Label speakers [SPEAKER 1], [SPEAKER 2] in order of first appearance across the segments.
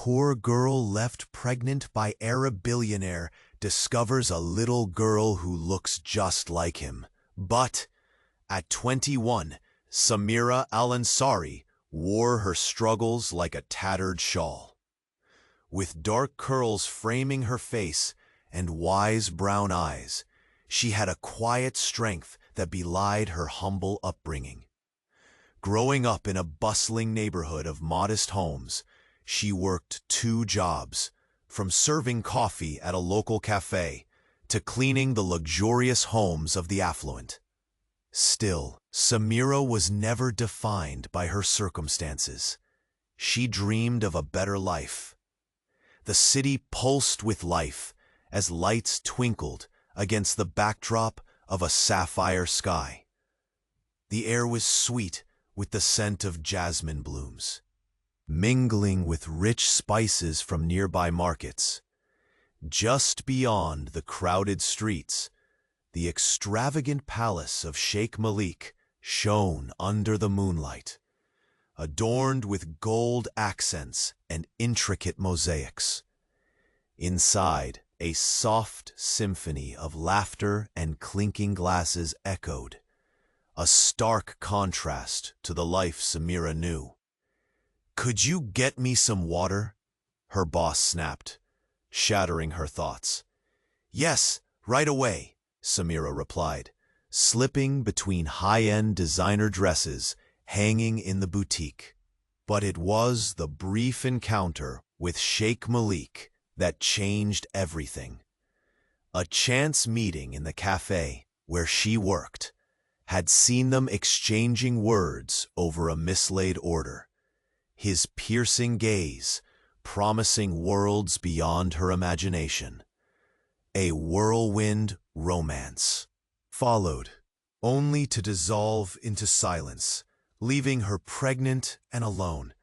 [SPEAKER 1] poor girl left pregnant by Arab billionaire discovers a little girl who looks just like him. But at 21, Samira Al-Ansari wore her struggles like a tattered shawl. With dark curls framing her face and wise brown eyes, she had a quiet strength that belied her humble upbringing. Growing up in a bustling neighborhood of modest homes, she worked 2 jobs, from serving coffee at a local cafe to cleaning the luxurious homes of the affluent. Still, Samira was never defined by her circumstances. She dreamed of a better life. The city pulsed with life as lights twinkled against the backdrop of a sapphire sky. The air was sweet with the scent of jasmine blooms, mingling with rich spices from nearby markets. Just beyond the crowded streets, the extravagant palace of Sheikh Malik shone under the moonlight, adorned with gold accents and intricate mosaics. Inside, a soft symphony of laughter and clinking glasses echoed, a stark contrast to the life Samira knew. "Could you get me some water?" her boss snapped, shattering her thoughts. "Yes, right away," Samira replied, slipping between high-end designer dresses hanging in the boutique. But it was the brief encounter with Sheikh Malik that changed everything. A chance meeting in the cafe where she worked had seen them exchanging words over a mislaid order, his piercing gaze promising worlds beyond her imagination. A whirlwind romance followed, only to dissolve into silence, leaving her pregnant and alone,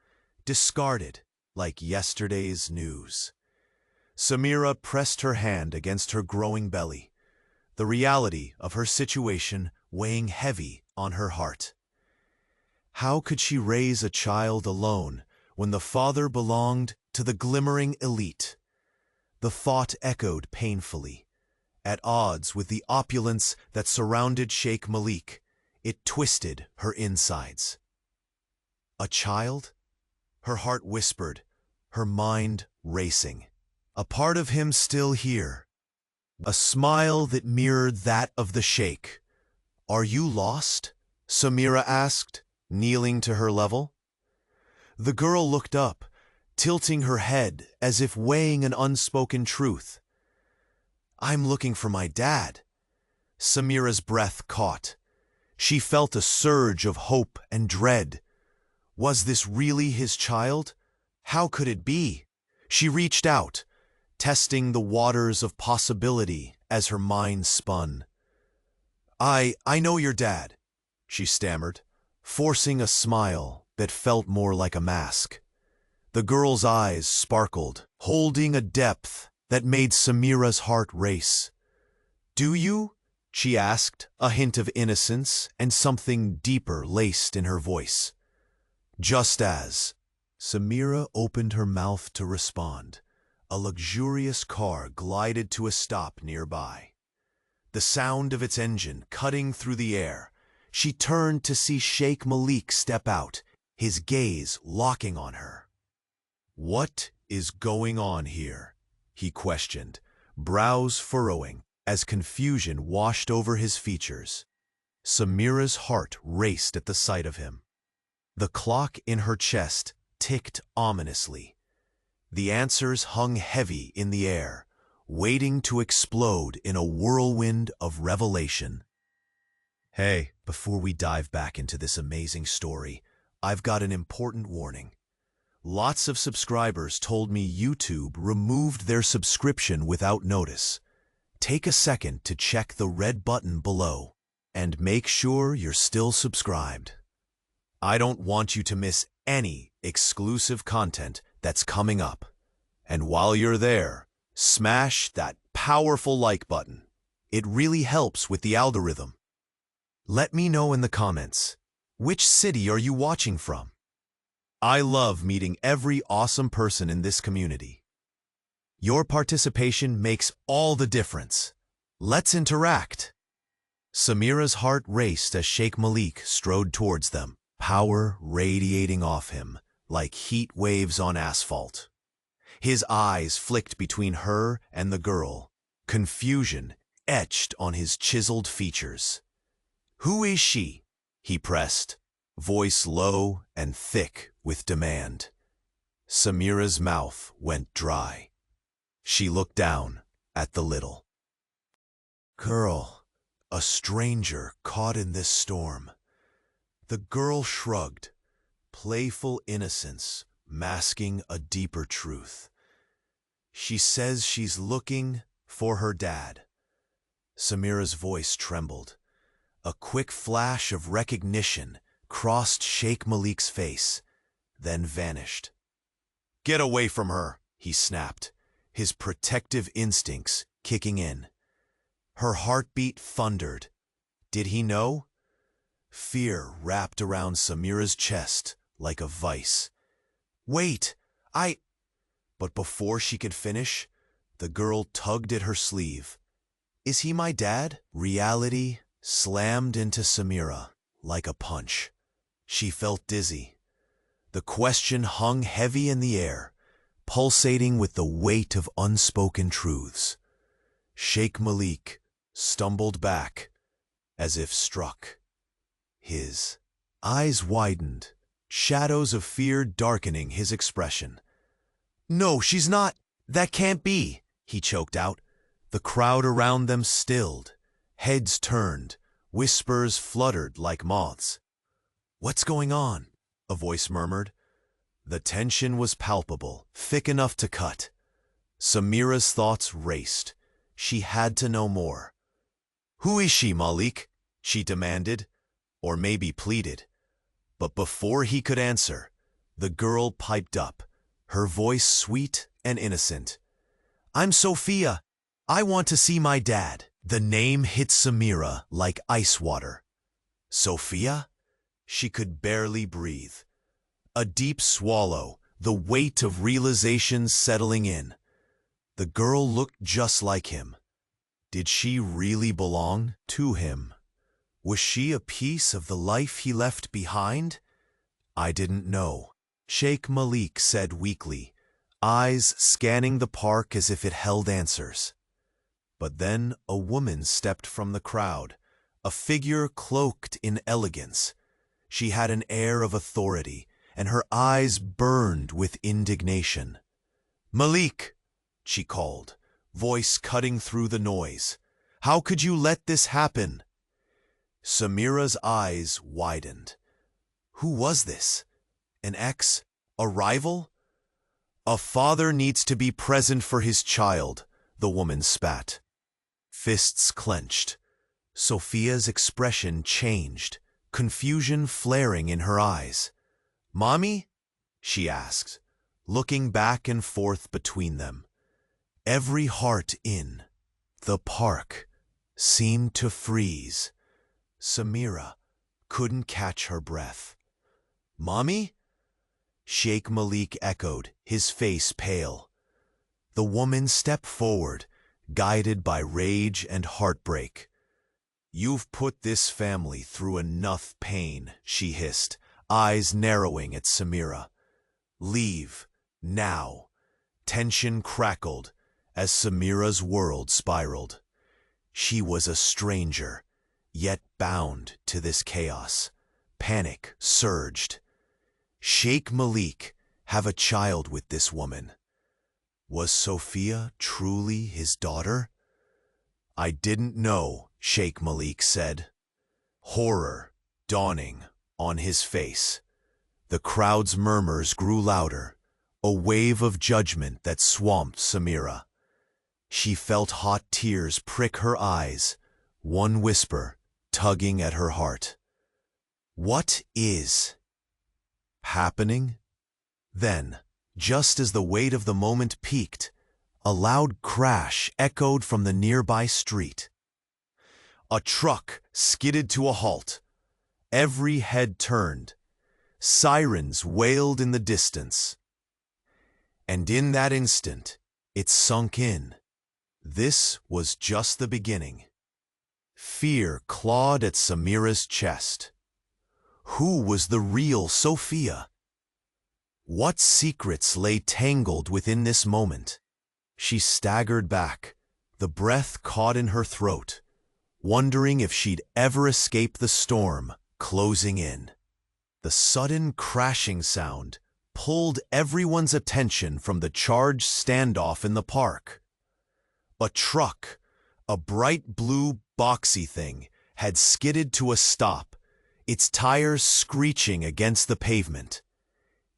[SPEAKER 1] discarded like yesterday's news. Samira pressed her hand against her growing belly, the reality of her situation weighing heavy on her heart. How could she raise a child alone when the father belonged to the glimmering elite? The thought echoed painfully. At odds with the opulence that surrounded Sheikh Malik, it twisted her insides. A child? Her heart whispered, her mind racing. A part of him still here. A smile that mirrored that of the sheikh. "Are you lost?" Samira asked, kneeling to her level. The girl looked up, tilting her head as if weighing an unspoken truth. "I'm looking for my dad." Samira's breath caught. She felt a surge of hope and dread. Was this really his child? How could it be? She reached out, testing the waters of possibility as her mind spun. I know your dad," she stammered, forcing a smile that felt more like a mask. The girl's eyes sparkled, holding a depth that made Samira's heart race. "Do you?" she asked, a hint of innocence and something deeper laced in her voice. Just as Samira opened her mouth to respond, a luxurious car glided to a stop nearby. The sound of its engine cutting through the air, she turned to see Sheikh Malik step out, his gaze locking on her. "What is going on here?" he questioned, brows furrowing as confusion washed over his features. Samira's heart raced at the sight of him. The clock in her chest ticked ominously. The answers hung heavy in the air, waiting to explode in a whirlwind of revelation. Hey, before we dive back into this amazing story, I've got an important warning. Lots of subscribers told me YouTube removed their subscription without notice. Take a second to check the red button below and make sure you're still subscribed. I don't want you to miss any exclusive content that's coming up. And while you're there, smash that powerful like button. It really helps with the algorithm. Let me know in the comments, which city are you watching from? I love meeting every awesome person in this community. Your participation makes all the difference. Let's interact. Samira's heart raced as Sheikh Malik strode towards them, power radiating off him like heat waves on asphalt. His eyes flicked between her and the girl, confusion etched on his chiseled features. "Who is she?" he pressed, voice low and thick with demand. Samira's mouth went dry. She looked down at the little girl, a stranger caught in this storm. The girl shrugged, playful innocence masking a deeper truth. "She says she's looking for her dad." Samira's voice trembled. A quick flash of recognition crossed Sheikh Malik's face, then vanished. "Get away from her," he snapped, his protective instincts kicking in. Her heartbeat thundered. Did he know? Fear wrapped around Samira's chest like a vice. "Wait, But before she could finish, the girl tugged at her sleeve. "Is he my dad?" Reality slammed into Samira like a punch. She felt dizzy. The question hung heavy in the air, pulsating with the weight of unspoken truths. Sheikh Malik stumbled back, as if struck. His eyes widened, shadows of fear darkening his expression. "No, she's not. That can't be," he choked out. The crowd around them stilled, heads turned, whispers fluttered like moths. "What's going on?" a voice murmured. The tension was palpable, thick enough to cut. Samira's thoughts raced. She had to know more. "Who is she, Malik?" she demanded, or maybe pleaded. But before he could answer, the girl piped up, her voice sweet and innocent. "I'm Sophia. I want to see my dad." The name hit Samira like ice water. Sophia? She could barely breathe. A deep swallow, the weight of realization settling in. The girl looked just like him. Did she really belong to him? Was she a piece of the life he left behind? "I didn't know," Sheikh Malik said weakly, eyes scanning the park as if it held answers. But then a woman stepped from the crowd, a figure cloaked in elegance. She had an air of authority, and her eyes burned with indignation. "Malik," she called, voice cutting through the noise. "How could you let this happen?" Samira's eyes widened. Who was this? An ex? A rival? "A father needs to be present for his child," the woman spat. Fists clenched. Sophia's expression changed, confusion flaring in her eyes. "Mommy?" she asked, looking back and forth between them. Every heart in the park seemed to freeze. Samira couldn't catch her breath. "Mommy?" Sheikh Malik echoed, his face pale. The woman stepped forward, guided by rage and heartbreak. "You've put this family through enough pain," she hissed, eyes narrowing at Samira. "Leave, now." Tension crackled as Samira's world spiraled. She was a stranger, yet bound to this chaos. Panic surged. Sheikh Malik have a child with this woman. Was Sophia truly his daughter? "I didn't know," Sheikh Malik said. Horror dawning on his face. The crowd's murmurs grew louder, a wave of judgment that swamped Samira. She felt hot tears prick her eyes, one whisper tugging at her heart. What is happening? Then, just as the weight of the moment peaked, a loud crash echoed from the nearby street. A truck skidded to a halt. Every head turned. sirens wailed in the distance. And in that instant, it sunk in. This was just the beginning. Fear clawed at Samira's chest. Who was the real Sophia? What secrets lay tangled within this moment? She staggered back, the breath caught in her throat, wondering if she'd ever escape the storm closing in. The sudden crashing sound pulled everyone's attention from the charged standoff in the park. A truck, a bright blue boxy thing, had skidded to a stop, its tires screeching against the pavement.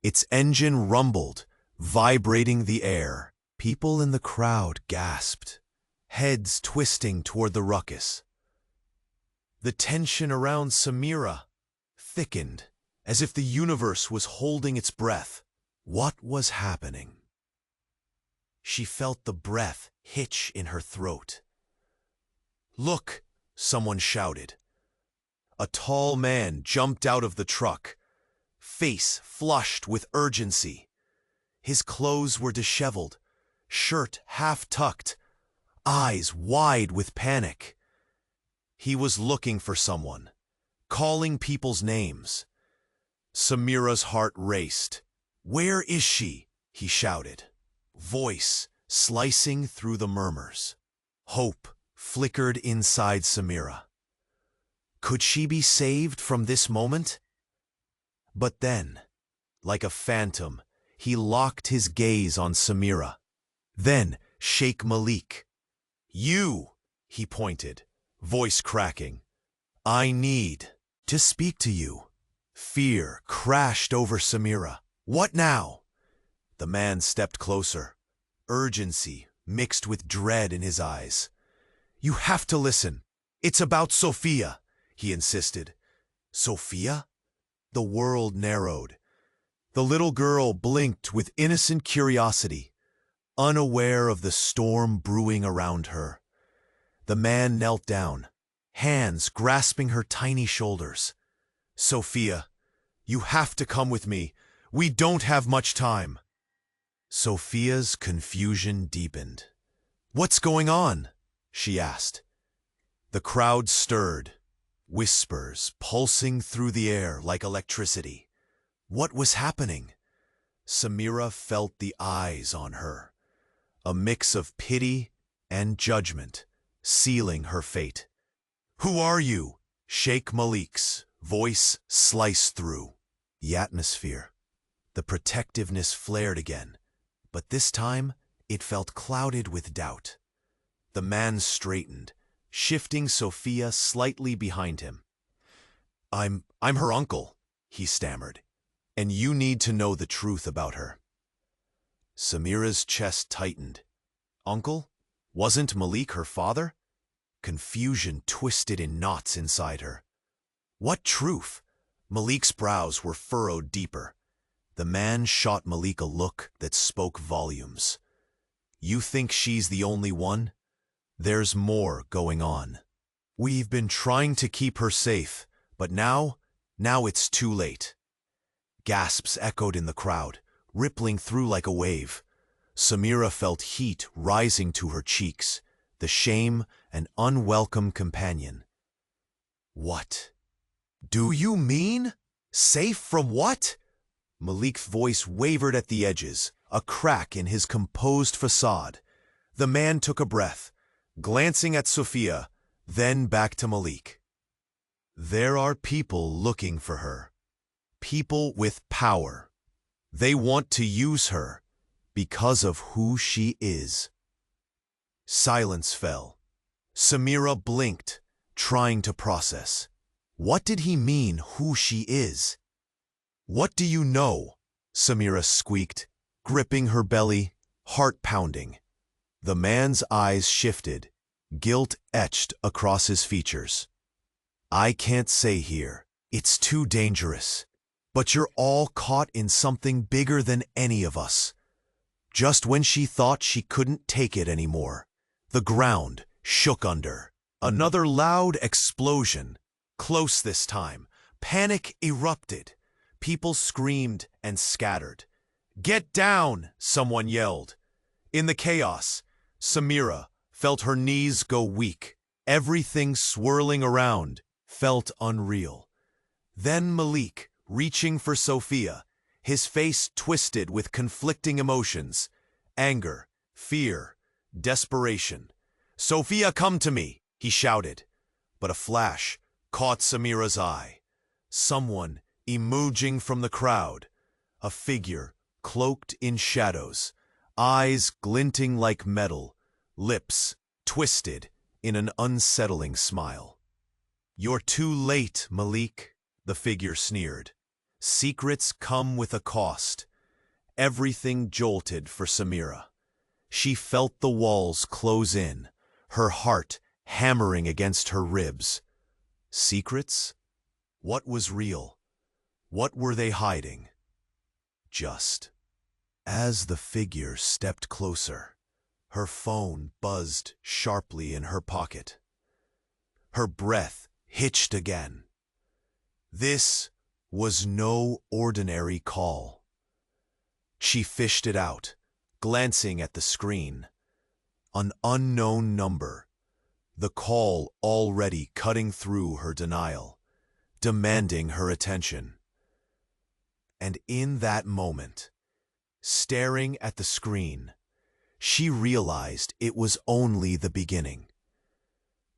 [SPEAKER 1] Its engine rumbled, vibrating the air. People in the crowd gasped, heads twisting toward the ruckus. The tension around Samira thickened, as if the universe was holding its breath. What was happening? She felt the breath hitch in her throat. "Look!" someone shouted. A tall man jumped out of the truck, face flushed with urgency. His clothes were disheveled, shirt half-tucked, eyes wide with panic. He was looking for someone, calling people's names. Samira's heart raced. "Where is she?" he shouted, voice slicing through the murmurs. Hope flickered inside Samira. Could she be saved from this moment? But then, like a phantom, he locked his gaze on Samira. Then Sheikh Malik. "You," he pointed, voice cracking. "I need to speak to you." Fear crashed over Samira. "What now?" The man stepped closer, urgency mixed with dread in his eyes. "You have to listen. It's about Sophia," he insisted. "Sophia?" The world narrowed. The little girl blinked with innocent curiosity, unaware of the storm brewing around her. The man knelt down, hands grasping her tiny shoulders. "Sophia, you have to come with me. We don't have much time." Sophia's confusion deepened. "What's going on?" she asked. The crowd stirred, whispers pulsing through the air like electricity. What was happening? Samira felt the eyes on her, a mix of pity and judgment, sealing her fate. "Who are you?" Sheikh Malik's voice sliced through the atmosphere. The protectiveness flared again, but this time it felt clouded with doubt. The man straightened, shifting Sophia slightly behind him. I'm her uncle," he stammered, "and you need to know the truth about her." Samira's chest tightened. Uncle? Wasn't Malik her father? Confusion twisted in knots inside her. What truth? Malik's brows were furrowed deeper. The man shot Malik a look that spoke volumes. "You think she's the only one? There's more going on. We've been trying to keep her safe, but now it's too late." Gasps echoed in the crowd, rippling through like a wave. Samira felt heat rising to her cheeks, the shame an unwelcome companion. "What do you mean? Safe from what?" Malik's voice wavered at the edges, a crack in his composed facade. The man took a breath, glancing at Sophia, then back to Malik. "There are people looking for her. People with power. They want to use her because of who she is." Silence fell. Samira blinked, trying to process. What did he mean, who she is? "What do you know?" Samira squeaked, gripping her belly, heart pounding. The man's eyes shifted, guilt etched across his features. "I can't say here. It's too dangerous. But you're all caught in something bigger than any of us." Just when she thought she couldn't take it anymore, the ground shook under. Another loud explosion. Close this time. Panic erupted. People screamed and scattered. "Get down!" someone yelled. In the chaos, Samira felt her knees go weak. Everything swirling around felt unreal. Then Malik, reaching for Sophia, his face twisted with conflicting emotions: anger, fear, desperation. "Sophia, come to me!" he shouted. But a flash caught Samira's eye. Someone emerging from the crowd, a figure cloaked in shadows, eyes glinting like metal, lips twisted in an unsettling smile. "You're too late, Malik," the figure sneered. "Secrets come with a cost." Everything jolted for Samira. She felt the walls close in, her heart hammering against her ribs. Secrets? What was real? What were they hiding? Just as the figure stepped closer, her phone buzzed sharply in her pocket. Her breath hitched again. This was no ordinary call. She fished it out, glancing at the screen. An unknown number, the call already cutting through her denial, demanding her attention. And in that moment, staring at the screen, she realized it was only the beginning.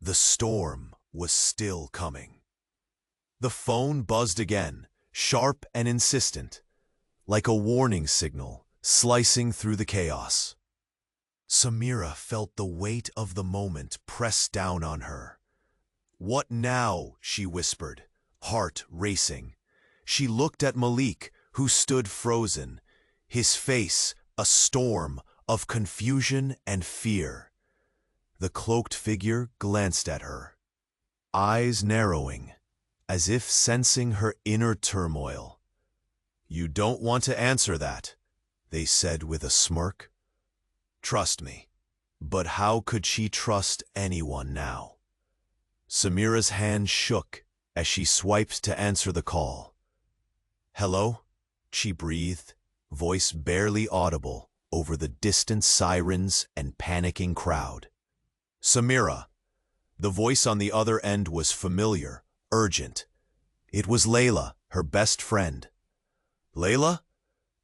[SPEAKER 1] The storm was still coming. The phone buzzed again, sharp and insistent, like a warning signal slicing through the chaos. Samira felt the weight of the moment press down on her. "What now?" she whispered, heart racing. She looked at Malik, who stood frozen, his face a storm of confusion and fear. The cloaked figure glanced at her, eyes narrowing, as if sensing her inner turmoil. "You don't want to answer that," they said with a smirk. "Trust me." But how could she trust anyone now? Samira's hand shook as she swiped to answer the call. "Hello?" she breathed, voice barely audible over the distant sirens and panicking crowd. "Samira." The voice on the other end was familiar, urgent. It was Layla, her best friend. "Layla?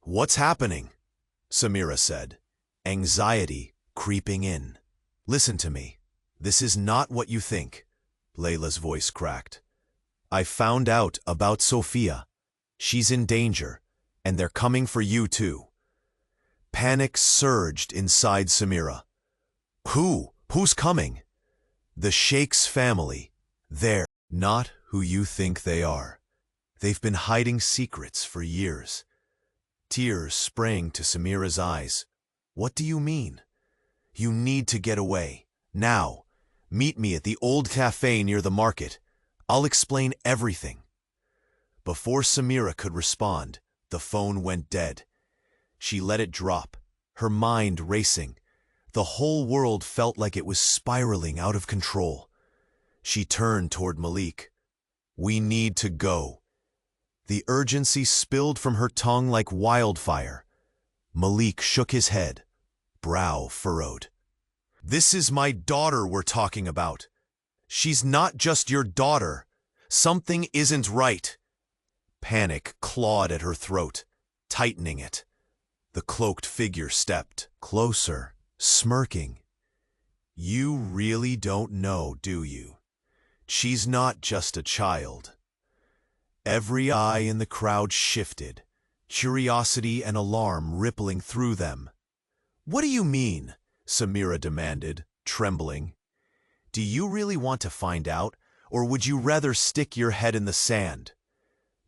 [SPEAKER 1] What's happening?" Samira said, anxiety creeping in. "Listen to me. This is not what you think," Layla's voice cracked. "I found out about Sophia. She's in danger, and they're coming for you too." Panic surged inside Samira. Who's coming?" "The Sheikh's family. They're not who you think they are. They've been hiding secrets for years." Tears sprang to Samira's eyes. "What do you mean?" "You need to get away. Now. Meet me at the old cafe near the market. I'll explain everything." Before Samira could respond, the phone went dead. She let it drop, her mind racing. The whole world felt like it was spiraling out of control. She turned toward Malik. "We need to go." The urgency spilled from her tongue like wildfire. Malik shook his head, brow furrowed. "This is my daughter we're talking about. She's not just your daughter. Something isn't right." Panic clawed at her throat, tightening it. The cloaked figure stepped closer, smirking. "You really don't know, do you? She's not just a child." Every eye in the crowd shifted, curiosity and alarm rippling through them. "What do you mean?" Samira demanded, trembling. "Do you really want to find out, or would you rather stick your head in the sand?"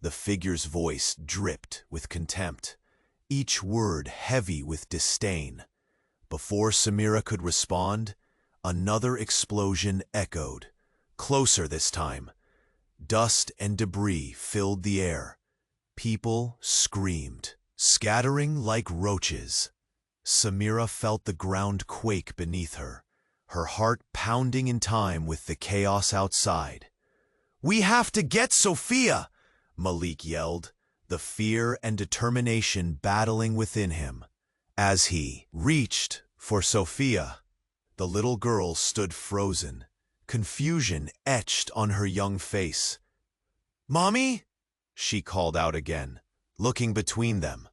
[SPEAKER 1] The figure's voice dripped with contempt, each word heavy with disdain. Before Samira could respond, another explosion echoed, closer this time. Dust and debris filled the air. People screamed, scattering like roaches. Samira felt the ground quake beneath her, her heart pounding in time with the chaos outside. "We have to get Sophia!" Malik yelled, the fear and determination battling within him. As he reached for Sophia, the little girl stood frozen, confusion etched on her young face. "Mommy?" she called out again, looking between them.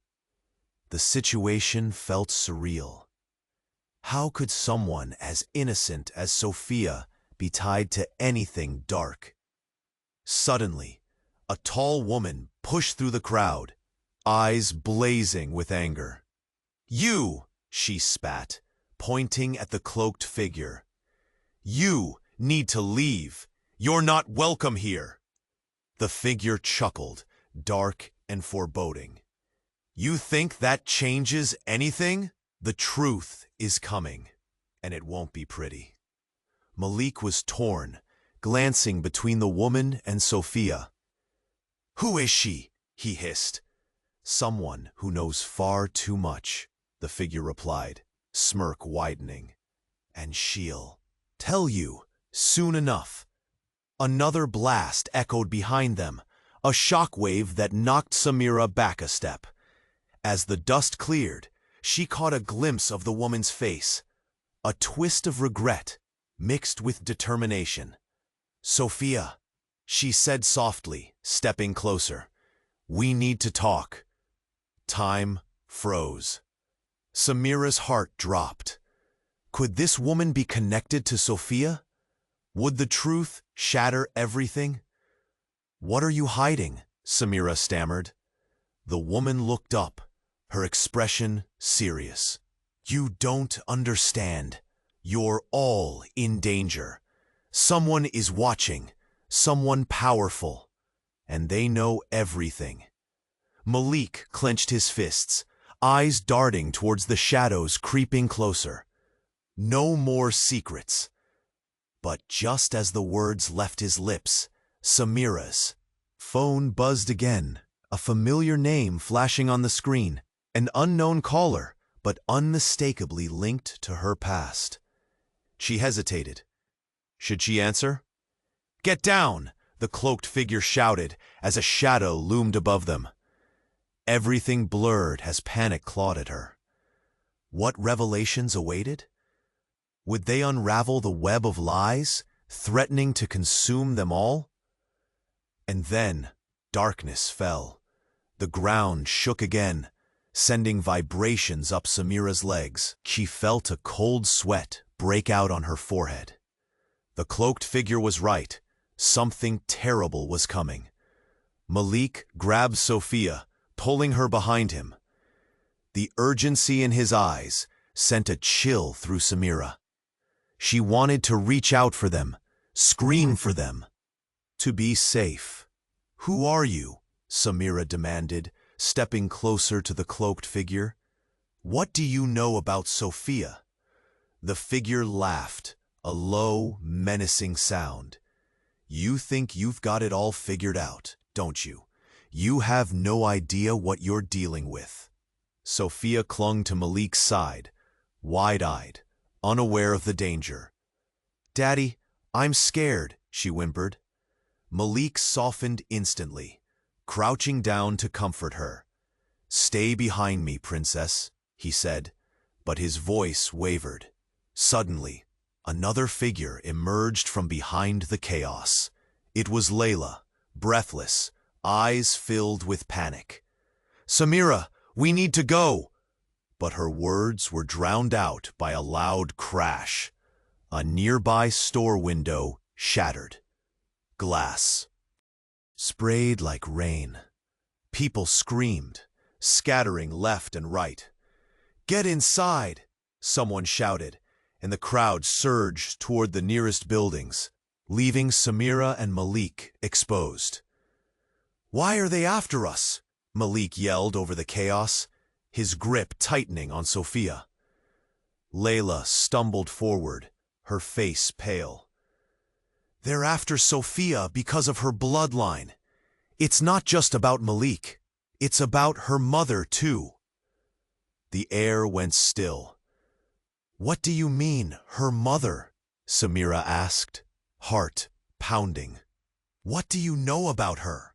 [SPEAKER 1] The situation felt surreal. How could someone as innocent as Sophia be tied to anything dark? Suddenly, a tall woman pushed through the crowd, eyes blazing with anger. "You!" she spat, pointing at the cloaked figure. "You need to leave. You're not welcome here." The figure chuckled, dark and foreboding. "You think that changes anything? The truth is coming, and it won't be pretty." Malik was torn, glancing between the woman and Sophia. "Who is she?" he hissed. "Someone who knows far too much," the figure replied, smirk widening. "And she'll tell you soon enough." Another blast echoed behind them, a shockwave that knocked Samira back a step. As the dust cleared, she caught a glimpse of the woman's face, a twist of regret mixed with determination. "Sophia," she said softly, stepping closer. "We need to talk." Time froze. Samira's heart dropped. Could this woman be connected to Sophia? Would the truth shatter everything? "What are you hiding?" Samira stammered. The woman looked up, her expression serious. "You don't understand. You're all in danger. Someone is watching, someone powerful, and they know everything." Malik clenched his fists, eyes darting towards the shadows creeping closer. No more secrets. But just as the words left his lips, Samira's phone buzzed again, a familiar name flashing on the screen, an unknown caller, but unmistakably linked to her past. She hesitated. Should she answer? "Get down!" the cloaked figure shouted as a shadow loomed above them. Everything blurred as panic clawed at her. What revelations awaited? Would they unravel the web of lies, threatening to consume them all? And then darkness fell. The ground shook again, sending vibrations up Samira's legs. She felt a cold sweat break out on her forehead. The cloaked figure was right. Something terrible was coming. Malik grabbed Sophia, pulling her behind him. The urgency in his eyes sent a chill through Samira. She wanted to reach out for them, scream for them, to be safe. "Who are you?" Samira demanded, stepping closer to the cloaked figure. "What do you know about Sophia?" The figure laughed, a low, menacing sound. "You think you've got it all figured out, don't you? You have no idea what you're dealing with." Sophia clung to Malik's side, wide-eyed, unaware of the danger. "Daddy, I'm scared," she whimpered. Malik softened instantly, crouching down to comfort her. "Stay behind me, princess," he said, but his voice wavered. Suddenly, another figure emerged from behind the chaos. It was Layla, breathless, eyes filled with panic. "Samira, we need to go!" But her words were drowned out by a loud crash. A nearby store window shattered. Glass sprayed like rain. People screamed, scattering left and right. "Get inside!" someone shouted, and the crowd surged toward the nearest buildings, leaving Samira and Malik exposed. "Why are they after us?" Malik yelled over the chaos, his grip tightening on Sophia. Layla stumbled forward, her face pale. "They're after Sophia because of her bloodline. It's not just about Malik. It's about her mother, too." The air went still. "What do you mean, her mother?" Samira asked, heart pounding. "What do you know about her?"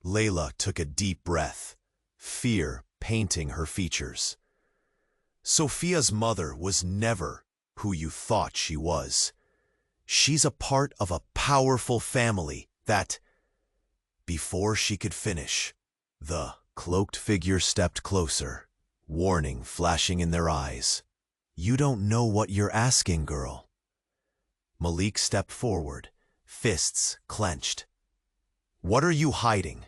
[SPEAKER 1] Layla took a deep breath, fear painting her features. Sophia's mother was never who you thought she was. She's a part of a powerful family that... Before she could finish, the cloaked figure stepped closer, warning flashing in their eyes. You don't know what you're asking, girl. Malik stepped forward, fists clenched. What are you hiding?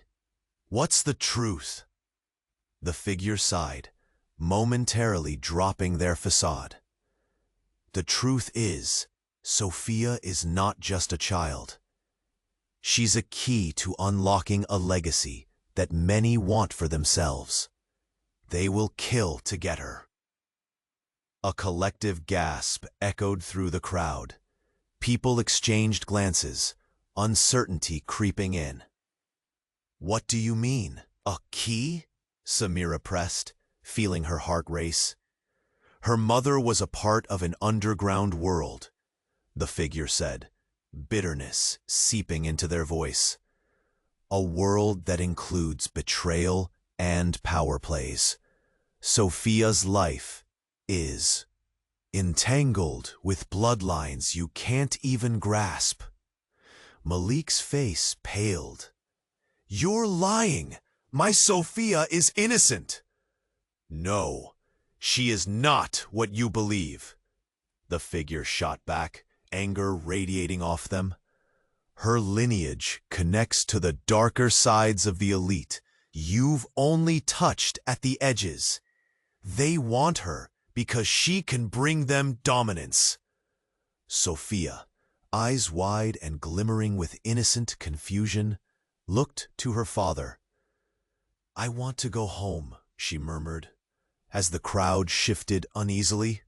[SPEAKER 1] What's the truth? The figure sighed, momentarily dropping their facade. The truth is, Sophia is not just a child. She's a key to unlocking a legacy that many want for themselves. They will kill to get her. A collective gasp echoed through the crowd. People exchanged glances, uncertainty creeping in. What do you mean? A key? Samira pressed, feeling her heart race. Her mother was a part of an underground world, the figure said, bitterness seeping into their voice. A world that includes betrayal and power plays. Sophia's life is entangled with bloodlines you can't even grasp. Malik's face paled. You're lying! My Sophia is innocent! No, she is not what you believe. The figure shot back, anger radiating off them. Her lineage connects to the darker sides of the elite. You've only touched at the edges. They want her because she can bring them dominance. Sophia, eyes wide and glimmering with innocent confusion, looked to her father. I want to go home, she murmured, as the crowd shifted uneasily.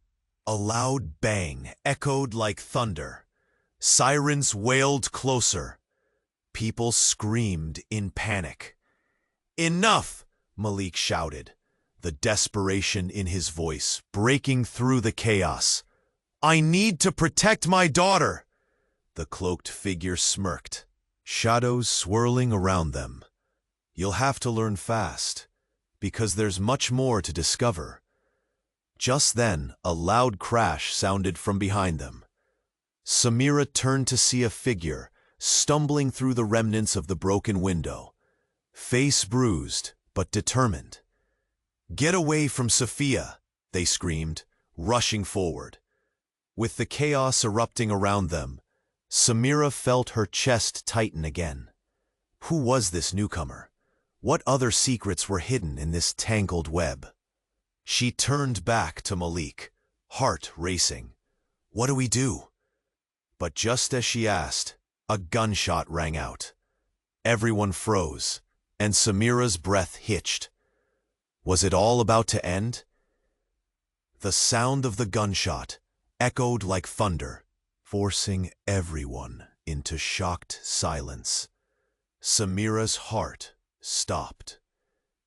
[SPEAKER 1] A loud bang echoed like thunder. Sirens wailed closer. People screamed in panic. Enough! Malik shouted, the desperation in his voice breaking through the chaos. I need to protect my daughter! The cloaked figure smirked, shadows swirling around them. You'll have to learn fast, because there's much more to discover. Just then, a loud crash sounded from behind them. Samira turned to see a figure stumbling through the remnants of the broken window, face bruised but determined. Get away from Sophia, they screamed, rushing forward. With the chaos erupting around them, Samira felt her chest tighten again. Who was this newcomer? What other secrets were hidden in this tangled web? She turned back to Malik, heart racing. What do we do? But just as she asked, a gunshot rang out. Everyone froze, and Samira's breath hitched. Was it all about to end? The sound of the gunshot echoed like thunder, forcing everyone into shocked silence. Samira's heart stopped.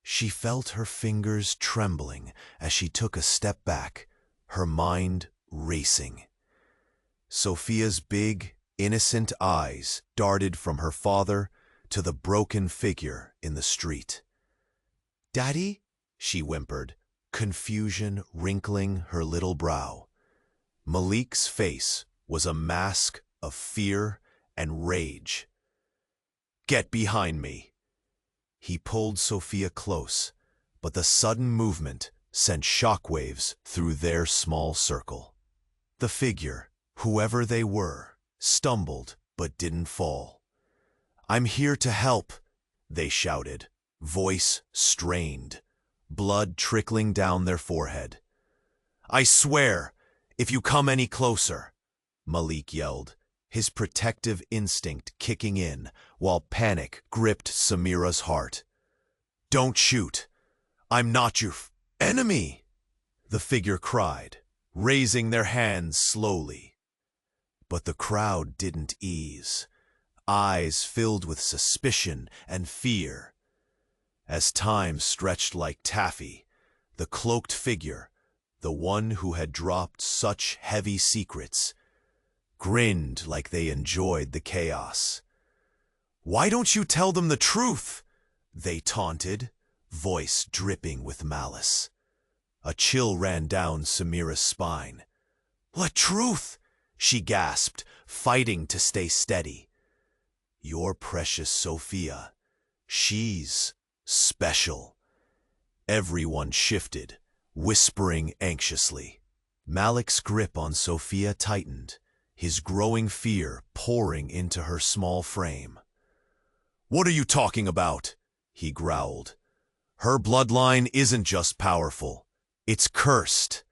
[SPEAKER 1] She felt her fingers trembling as she took a step back, her mind racing. Sophia's big, innocent eyes darted from her father to the broken figure in the street. "Daddy?" she whimpered, confusion wrinkling her little brow. Malik's face was a mask of fear and rage. "Get behind me!" He pulled Sophia close, but the sudden movement sent shockwaves through their small circle. The figure, whoever they were, stumbled but didn't fall. "I'm here to help," they shouted, voice strained, blood trickling down their forehead. "I swear, if you come any closer," Malik yelled, his protective instinct kicking in while panic gripped Samira's heart. "Don't shoot. I'm not your enemy," the figure cried, raising their hands slowly. But the crowd didn't ease, eyes filled with suspicion and fear. As time stretched like taffy, the cloaked figure, the one who had dropped such heavy secrets, grinned like they enjoyed the chaos. "Why don't you tell them the truth?" they taunted, voice dripping with malice. A chill ran down Samira's spine. "What truth?" she gasped, fighting to stay steady. "Your precious Sophia. She's special." Everyone shifted, whispering anxiously. Malik's grip on Sophia tightened, his growing fear pouring into her small frame. "What are you talking about?" he growled. "Her bloodline isn't just powerful, it's cursed."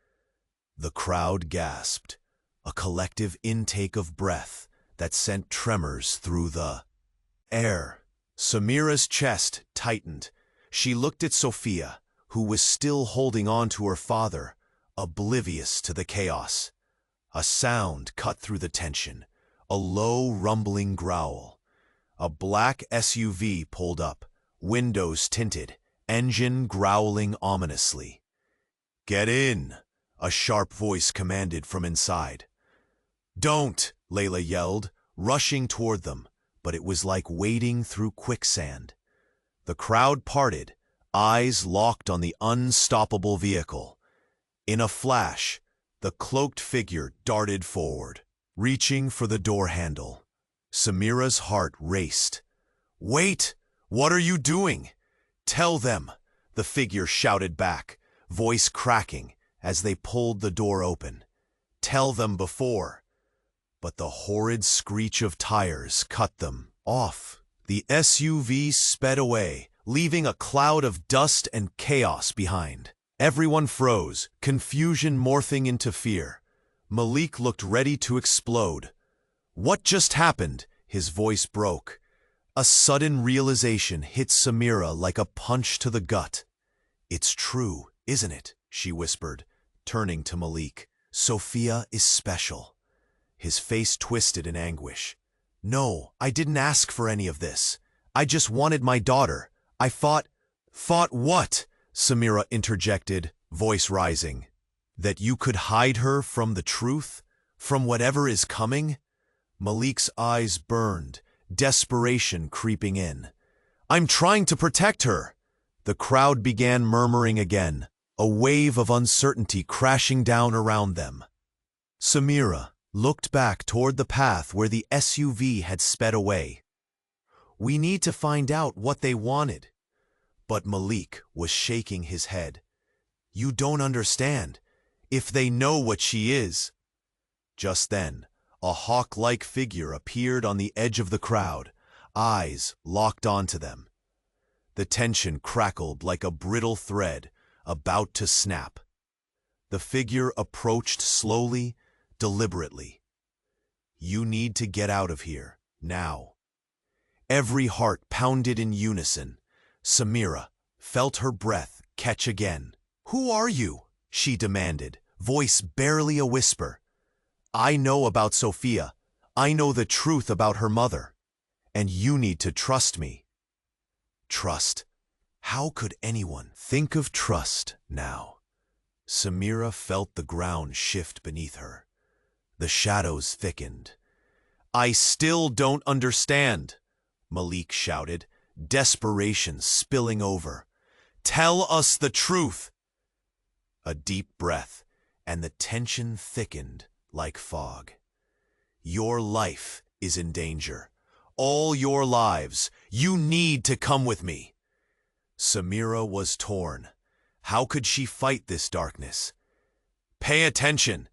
[SPEAKER 1] The crowd gasped, a collective intake of breath that sent tremors through the air. Samira's chest tightened. She looked at Sophia, who was still holding on to her father, oblivious to the chaos. A sound cut through the tension, a low, rumbling growl. A black SUV pulled up, windows tinted, engine growling ominously. "Get in," a sharp voice commanded from inside. "Don't," Layla yelled, rushing toward them, but it was like wading through quicksand. The crowd parted, eyes locked on the unstoppable vehicle. In a flash, the cloaked figure darted forward, reaching for the door handle. Samira's heart raced. "Wait! What are you doing?" "Tell them," the figure shouted back, voice cracking as they pulled the door open. "Tell them before." But the horrid screech of tires cut them off. The SUV sped away, leaving a cloud of dust and chaos behind. Everyone froze, confusion morphing into fear. Malik looked ready to explode. "What just happened?" His voice broke. A sudden realization hit Samira like a punch to the gut. "It's true, isn't it?" she whispered, turning to Malik. "Sophia is special." His face twisted in anguish. "No, I didn't ask for any of this. I just wanted my daughter. I fought—" "Fought what?" Samira interjected, voice rising. "That you could hide her from the truth? From whatever is coming?" Malik's eyes burned, desperation creeping in. "I'm trying to protect her." The crowd began murmuring again, a wave of uncertainty crashing down around them. Samira looked back toward the path where the SUV had sped away. "We need to find out what they wanted." But Malik was shaking his head. "You don't understand. If they know what she is." Just then, a hawk-like figure appeared on the edge of the crowd, eyes locked onto them. The tension crackled like a brittle thread, about to snap. The figure approached slowly, deliberately. "You need to get out of here, now." Every heart pounded in unison. Samira felt her breath catch again. "Who are you?" she demanded, voice barely a whisper. "I know about Sophia. I know the truth about her mother. And you need to trust me." Trust. How could anyone think of trust now? Samira felt the ground shift beneath her. The shadows thickened. "I still don't understand," Malik shouted, desperation spilling over. "Tell us the truth." A deep breath, and the tension thickened like fog. "Your life is in danger. All your lives. You need to come with me." Samira was torn. How could she fight this darkness? "Pay attention,"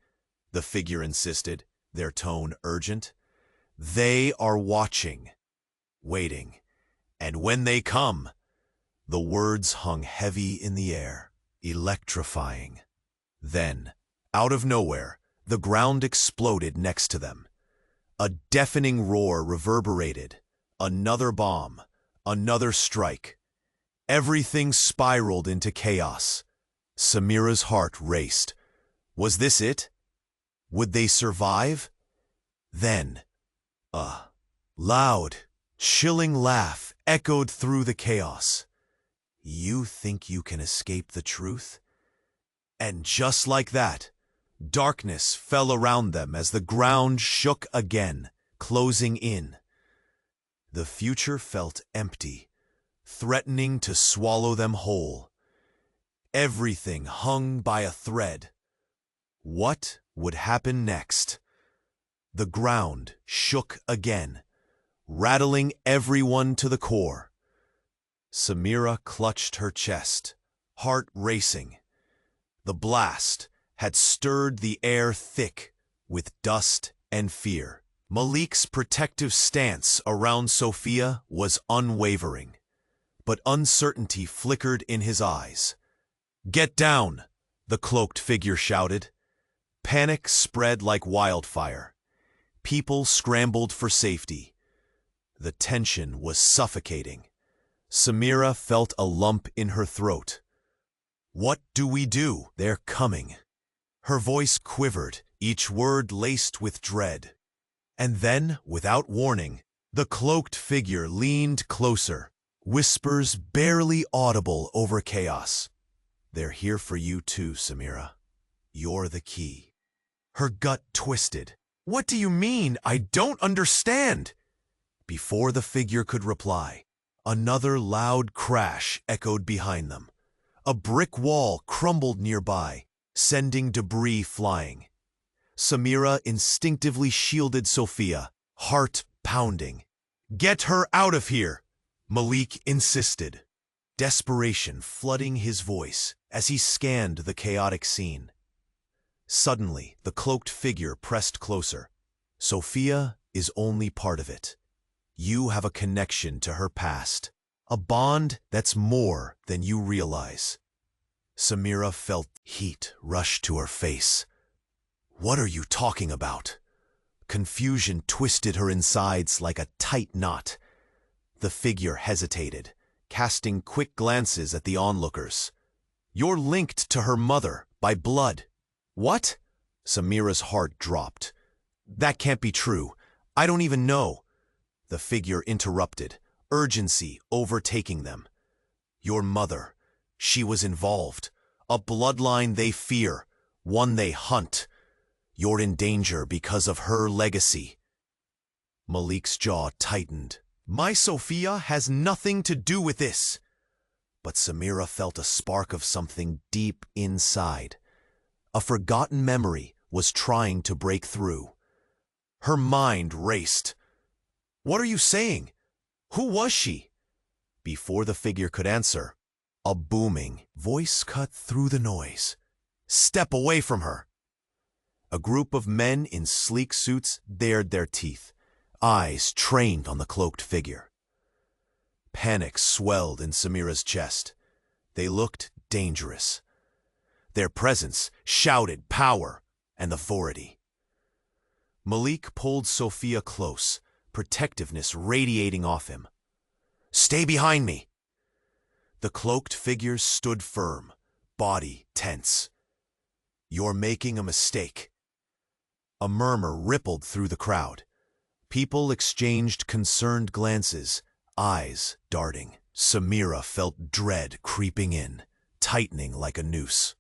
[SPEAKER 1] the figure insisted, their tone urgent. "They are watching, waiting, and when they come—" The words hung heavy in the air, electrifying. Then, out of nowhere, the ground exploded next to them. A deafening roar reverberated. Another bomb, another strike. Everything spiraled into chaos. Samira's heart raced. Was this it? Would they survive? Then, a loud, chilling laugh echoed through the chaos. "You think you can escape the truth?" And just like that, darkness fell around them as the ground shook again, closing in. The future felt empty, threatening to swallow them whole. Everything hung by a thread. What would happen next? The ground shook again, rattling everyone to the core. Samira clutched her chest, heart racing. The blast had stirred the air thick with dust and fear. Malik's protective stance around Sophia was unwavering, but uncertainty flickered in his eyes. "Get down!" the cloaked figure shouted. Panic spread like wildfire. People scrambled for safety. The tension was suffocating. Samira felt a lump in her throat. "What do we do? They're coming." Her voice quivered, each word laced with dread. And then, without warning, the cloaked figure leaned closer, whispers barely audible over chaos. "They're here for you too, Samira. You're the key." Her gut twisted. "What do you mean? I don't understand." Before the figure could reply, another loud crash echoed behind them. A brick wall crumbled nearby, sending debris flying. Samira instinctively shielded Sophia, heart pounding. "Get her out of here!" Malik insisted, desperation flooding his voice as he scanned the chaotic scene. Suddenly, the cloaked figure pressed closer. "Sophia is only part of it. You have a connection to her past, a bond that's more than you realize." Samira felt heat rush to her face. "What are you talking about?" Confusion twisted her insides like a tight knot. The figure hesitated, casting quick glances at the onlookers. "You're linked to her mother by blood." "What?" Samira's heart dropped. "That can't be true. I don't even know." The figure interrupted, urgency overtaking them. "Your mother. She was involved. A bloodline they fear, one they hunt. You're in danger because of her legacy." Malik's jaw tightened. "My Sophia has nothing to do with this." But Samira felt a spark of something deep inside. A forgotten memory was trying to break through. Her mind raced. "What are you saying? Who was she?" Before the figure could answer, a booming voice cut through the noise. "Step away from her." A group of men in sleek suits bared their teeth, eyes trained on the cloaked figure. Panic swelled in Samira's chest. They looked dangerous. Their presence shouted power and authority. Malik pulled Sophia close, protectiveness radiating off him. "Stay behind me." The cloaked figures stood firm, body tense. "You're making a mistake." A murmur rippled through the crowd. People exchanged concerned glances, eyes darting. Samira felt dread creeping in, tightening like a noose.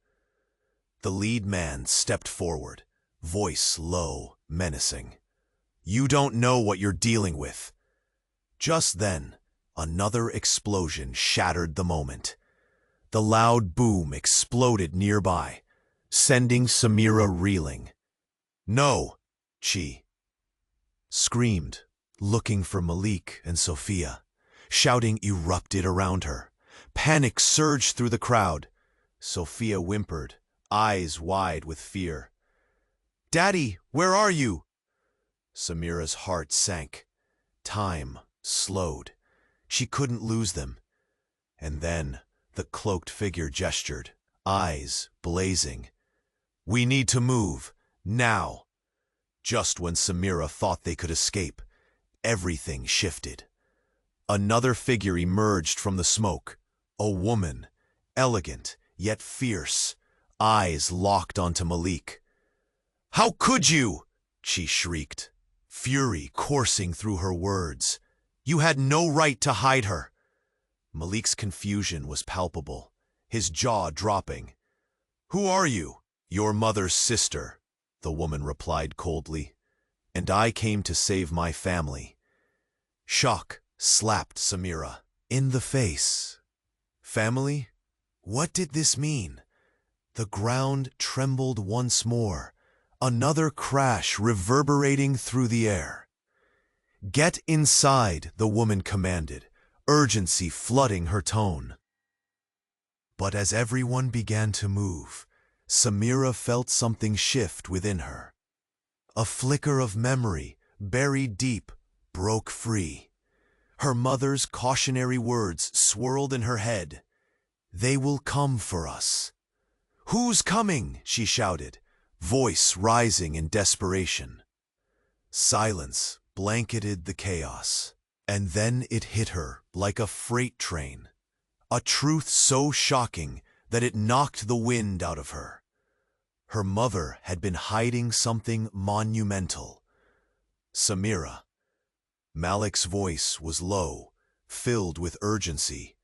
[SPEAKER 1] The lead man stepped forward, voice low, menacing. "You don't know what you're dealing with." Just then, another explosion shattered the moment. The loud boom exploded nearby, sending Samira reeling. "No!" she screamed, looking for Malik and Sophia. Shouting erupted around her. Panic surged through the crowd. Sophia whimpered, eyes wide with fear. "Daddy, where are you?" Samira's heart sank. Time slowed. She couldn't lose them. And then the cloaked figure gestured, eyes blazing. "We need to move, now." Just when Samira thought they could escape, everything shifted. Another figure emerged from the smoke. A woman, elegant yet fierce, eyes locked onto Malik. "How could you?" she shrieked, fury coursing through her words. "You had no right to hide her." Malik's confusion was palpable, his jaw dropping. "Who are you?" "Your mother's sister," the woman replied coldly. "And I came to save my family." Shock slapped Samira. in the face. Family? What did this mean? The ground trembled once more, another crash reverberating through the air. "Get inside," the woman commanded, urgency flooding her tone. But as everyone began to move, Samira felt something shift within her. A flicker of memory, buried deep, broke free. Her mother's cautionary words swirled in her head. "They will come for us." "Who's coming?" she shouted, voice rising in desperation. Silence blanketed the chaos, and then it hit her like a freight train. A truth so shocking that it knocked the wind out of her. Her mother had been hiding something monumental. Samira. Malik's voice was low, filled with urgency.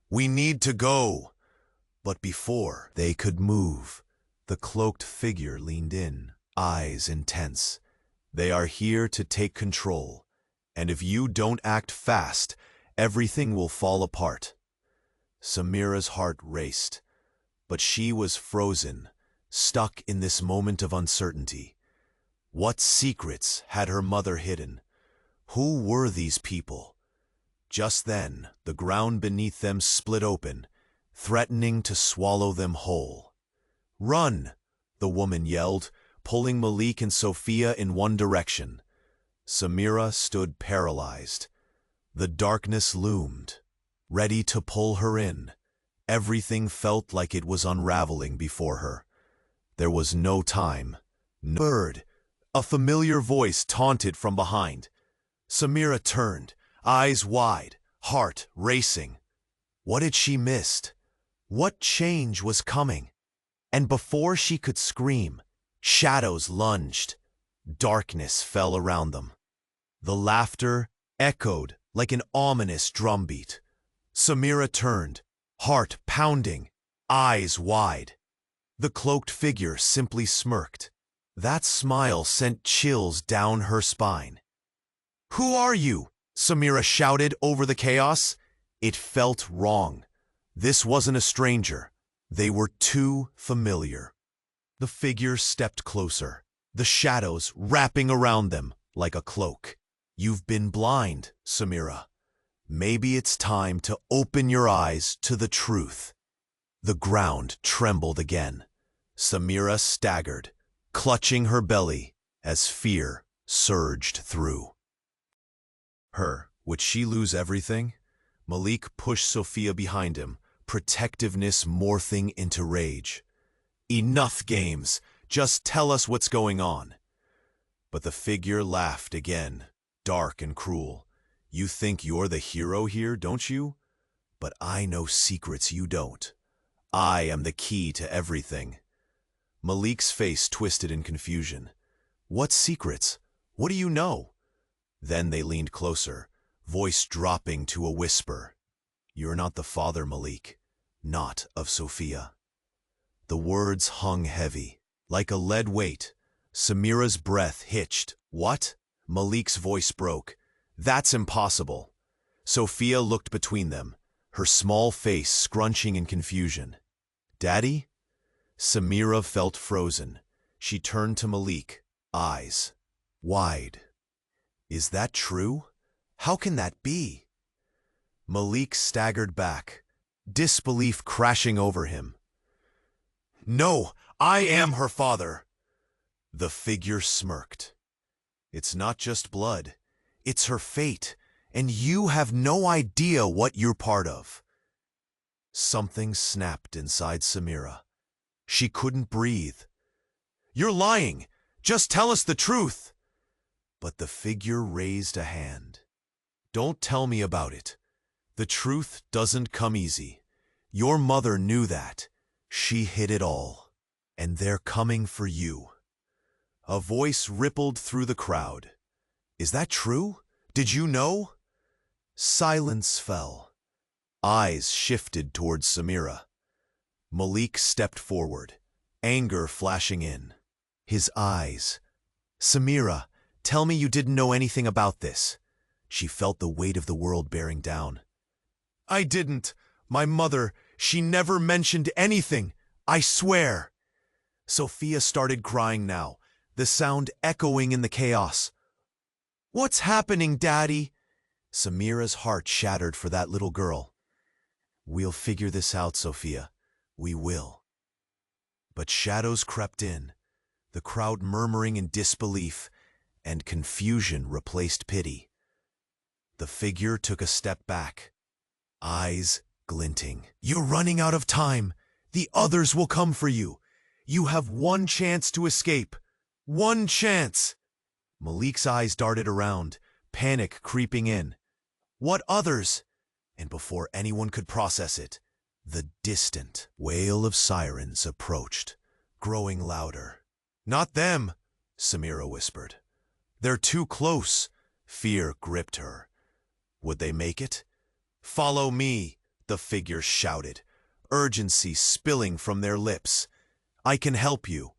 [SPEAKER 1] "We need to go." But before they could move, the cloaked figure leaned in, eyes intense. "They are here to take control, and if you don't act fast, everything will fall apart." Samira's heart raced, but she was frozen, stuck in this moment of uncertainty. What secrets had her mother hidden? Who were these people? Just then, the ground beneath them split open, threatening to swallow them whole. "Run!" the woman yelled, pulling Malik and Sophia in one direction. Samira stood paralyzed. The darkness loomed, ready to pull her in. Everything felt like it was unraveling before her. There was no time. "Bird!" A familiar voice taunted from behind. Samira turned, eyes wide, heart racing. What had she missed? What change was coming? And before she could scream, shadows lunged. Darkness fell around them. The laughter echoed like an ominous drumbeat. Samira turned, heart pounding, eyes wide. The cloaked figure simply smirked. That smile sent chills down her spine. "Who are you?" Samira shouted over the chaos. It felt wrong. This wasn't a stranger. They were too familiar. The figure stepped closer, the shadows wrapping around them like a cloak. "You've been blind, Samira. Maybe it's time to open your eyes to the truth." The ground trembled again. Samira staggered, clutching her belly as fear surged through her. Would she lose everything? Malik pushed Sophia behind him, protectiveness morphing into rage. "Enough games! Just tell us what's going on." But the figure laughed again, dark and cruel. "You think you're the hero here, don't you? But I know secrets you don't. I am the key to everything." Malik's face twisted in confusion. "What secrets? What do you know?" Then they leaned closer, voice dropping to a whisper. "You're not the father, Malik. Not of Sophia." The words hung heavy, like a lead weight. Samira's breath hitched. "What?" Malik's voice broke. "That's impossible." Sophia looked between them, her small face scrunching in confusion. "Daddy?" Samira felt frozen. She turned to Malik, eyes wide. "Is that true? How can that be?" Malik staggered back, disbelief crashing over him. "No, I am her father." The figure smirked. "It's not just blood. It's her fate, and you have no idea what you're part of." Something snapped inside Samira. She couldn't breathe. "You're lying! Just tell us the truth!" But the figure raised a hand. "Don't tell me about it. The truth doesn't come easy. Your mother knew that. She hid it all. And they're coming for you." A voice rippled through the crowd. "Is that true? Did you know?" Silence fell. Eyes shifted towards Samira. Malik stepped forward, anger flashing in. His eyes. "Samira, tell me you didn't know anything about this." She felt the weight of the world bearing down. I didn't. My mother, she never mentioned anything. I swear. Sophia started crying now, the sound echoing in the chaos. What's happening, Daddy? Samira's heart shattered for that little girl. We'll figure this out, Sophia. We will. But shadows crept in, the crowd murmuring in disbelief, and confusion replaced pity. The figure took a step back, eyes glinting. You're running out of time. The others will come for you. You have one chance to escape. One chance. Malik's eyes darted around, panic creeping in. What others? And before anyone could process it, the distant wail of sirens approached, growing louder. Not them, Samira whispered. They're too close. Fear gripped her. Would they make it? Follow me, the figure shouted, urgency spilling from their lips. I can help you.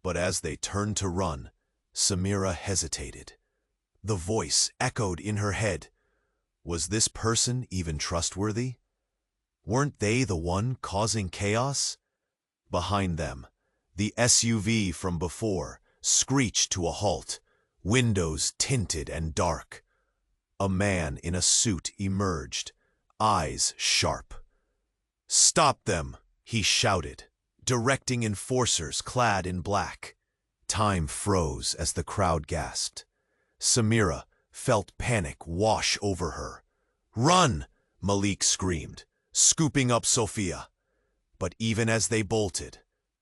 [SPEAKER 1] But as they turned to run, Samira hesitated. The voice echoed in her head. Was this person even trustworthy? Weren't they the one causing chaos? Behind them, the SUV from before screeched to a halt, windows tinted and dark. A man in a suit emerged, eyes sharp. Stop them, he shouted, directing enforcers clad in black. Time froze as the crowd gasped. Samira felt panic wash over her. Run, Malik screamed, scooping up Sophia. But even as they bolted,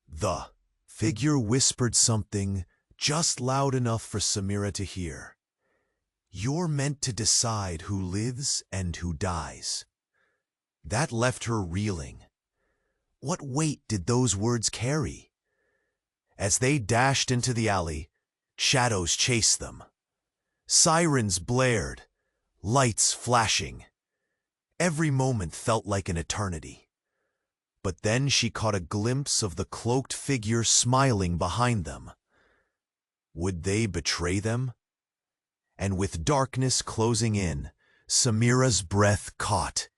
[SPEAKER 1] the figure whispered something just loud enough for Samira to hear. You're meant to decide who lives and who dies. That left her reeling. What weight did those words carry? As they dashed into the alley, shadows chased them. Sirens blared, lights flashing. Every moment felt like an eternity. But then she caught a glimpse of the cloaked figure smiling behind them. Would they betray them? And with darkness closing in, Samira's breath caught.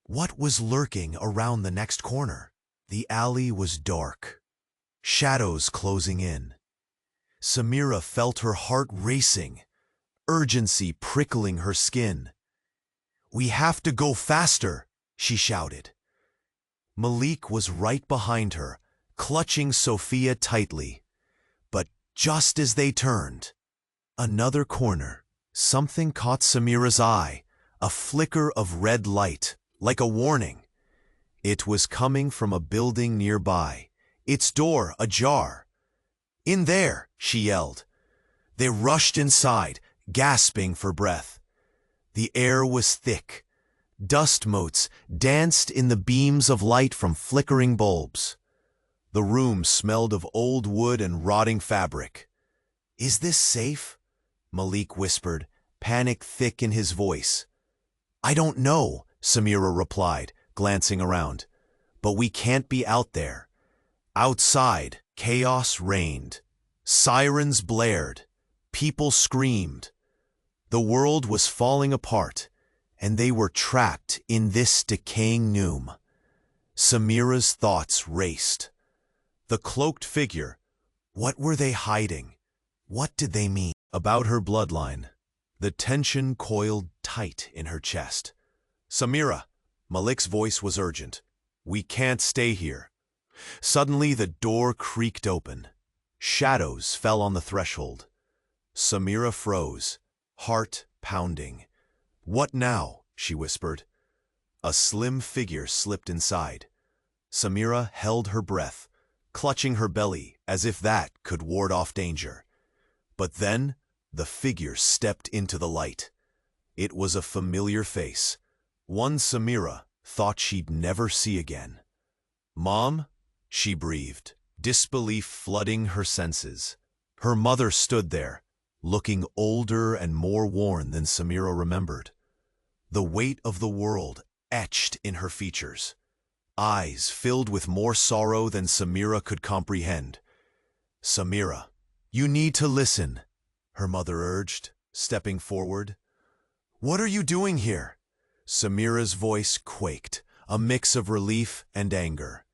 [SPEAKER 1] What was lurking around the next corner? The alley was dark, shadows closing in. Samira felt her heart racing, urgency prickling her skin. We have to go faster, she shouted. Malik was right behind her, clutching Sophia tightly. But just as they turned, another corner, something caught Samira's eye, a flicker of red light, like a warning. It was coming from a building nearby, its door ajar. In there, she yelled. They rushed inside, gasping for breath. The air was thick. Dust motes danced in the beams of light from flickering bulbs. The room smelled of old wood and rotting fabric. Is this safe? Malik whispered, panic thick in his voice. I don't know, Samira replied, glancing around. But we can't be out there. Outside, chaos reigned. Sirens blared. People screamed. The world was falling apart, and they were trapped in this decaying tomb. Samira's thoughts raced. The cloaked figure, what were they hiding? What did they mean? About her bloodline, the tension coiled tight in her chest. Samira, Malik's voice was urgent. We can't stay here. Suddenly the door creaked open. Shadows fell on the threshold. Samira froze, heart pounding. What now? She whispered. A slim figure slipped inside. Samira held her breath, clutching her belly as if that could ward off danger. But then the figure stepped into the light. It was a familiar face, one Samira thought she'd never see again. Mom? She breathed, disbelief flooding her senses. Her mother stood there, looking older and more worn than Samira remembered. The weight of the world etched in her features, eyes filled with more sorrow than Samira could comprehend. Samira, you need to listen, her mother urged, stepping forward. What are you doing here? Samira's voice quaked, a mix of relief and anger.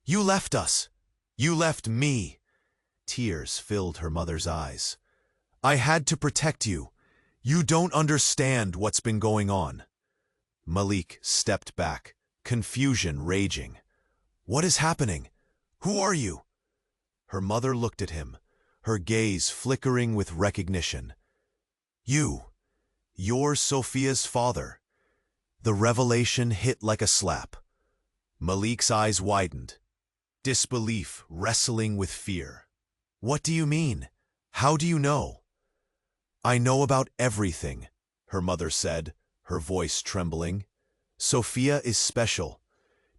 [SPEAKER 1] "You left us. You left me." Tears filled her mother's eyes. "I had to protect you. You don't understand what's been going on." Malik stepped back, confusion raging. "What is happening? Who are you?" Her mother looked at him, her gaze flickering with recognition. You're Sophia's father." The revelation hit like a slap. Malik's eyes widened, disbelief wrestling with fear. "What do you mean? How do you know?" "I know about everything," her mother said, her voice trembling. "Sophia is special.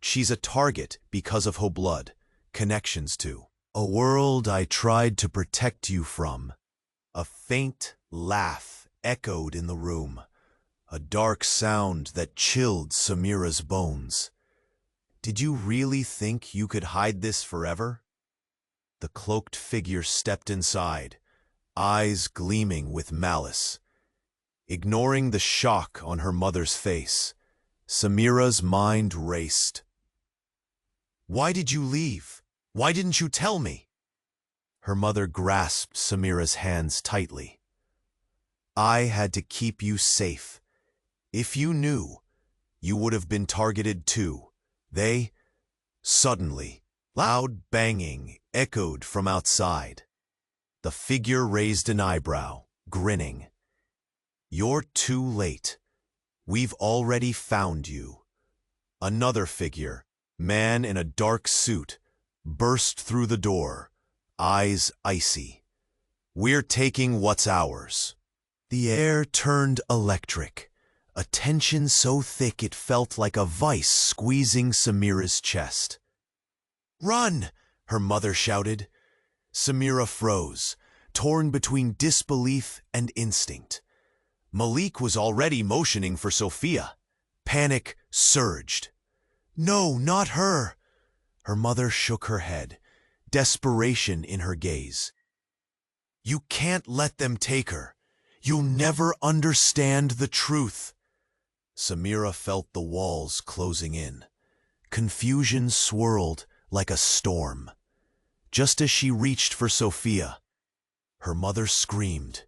[SPEAKER 1] She's a target because of her blood, connections to a world I tried to protect you from." A faint laugh echoed in the room, a dark sound that chilled Samira's bones. "Did you really think you could hide this forever?" The cloaked figure stepped inside, eyes gleaming with malice. Ignoring the shock on her mother's face, Samira's mind raced. "Why did you leave? Why didn't you tell me?" Her mother grasped Samira's hands tightly. "I had to keep you safe. If you knew, you would have been targeted too." Suddenly, loud banging echoed from outside. The figure raised an eyebrow, grinning. "You're too late. We've already found you." Another figure, man in a dark suit, burst through the door, eyes icy. "We're taking what's ours." The air turned electric, a tension so thick it felt like a vice squeezing Samira's chest. "Run!" her mother shouted. Samira froze, torn between disbelief and instinct. Malik was already motioning for Sophia. Panic surged. "No, not her!" Her mother shook her head, desperation in her gaze. "You can't let them take her. You'll never understand the truth." Samira felt the walls closing in. Confusion swirled like a storm. Just as she reached for Sophia, her mother screamed.